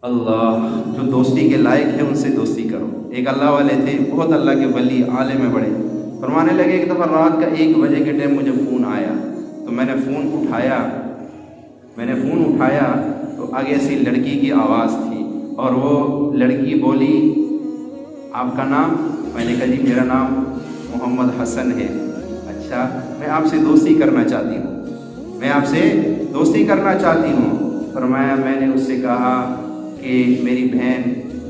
اللہ جو دوستی کے لائق ہے ان سے دوستی کرو۔ ایک اللہ والے تھے، بہت اللہ کے ولی عالم بڑے، فرمانے لگے ایک دفعہ رات کا 1 بجے کے ٹائم مجھے فون آیا، تو میں نے فون اٹھایا تو آگے سے لڑکی کی آواز تھی، اور وہ لڑکی بولی آپ کا نام؟ میں نے کہا جی میرا نام محمد حسن ہے۔ اچھا، میں آپ سے دوستی کرنا چاہتی ہوں۔ فرمایا، میں نے اس سے کہا کہ میری بہن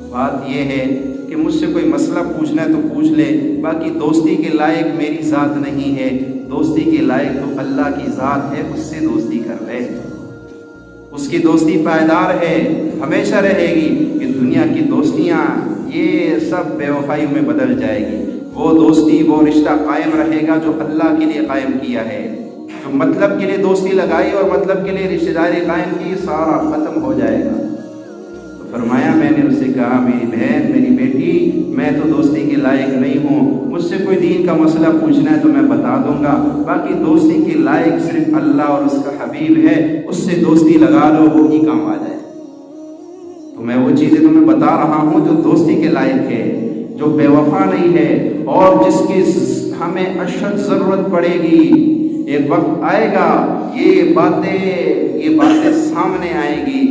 بات یہ ہے کہ مجھ سے کوئی مسئلہ پوچھنا ہے تو پوچھ لے، باقی دوستی کے لائق میری ذات نہیں ہے، دوستی کے لائق تو اللہ کی ذات ہے، اس سے دوستی کر لے، اس کی دوستی پائیدار ہے، ہمیشہ رہے گی۔ کہ دنیا کی دوستیاں یہ سب بے وفائی میں بدل جائے گی، وہ دوستی وہ رشتہ قائم رہے گا جو اللہ کے لیے قائم کیا ہے۔ جو مطلب کے لیے دوستی لگائی اور مطلب کے لیے رشتہ داری قائم کی، سارا ختم ہو جائے گا۔ تو فرمایا، میں نے اس سے کہا میری بہن، میری بیٹی، میں تو دوستی کے لائق نہیں ہوں، مجھ سے کوئی دین کا مسئلہ پوچھنا ہے تو میں بتا دوں گا، باقی دوستی کے لائق صرف اللہ اور اس کا حبیب ہے، اس سے دوستی لگا لو، وہی کام آ جائے۔ تو میں وہ چیزیں تمہیں بتا رہا ہوں جو دوستی کے لائق ہے، جو بے وفا نہیں ہے، اور جس کی ہمیں اشد ضرورت پڑے گی۔ ایک وقت آئے گا یہ باتیں سامنے آئیں گی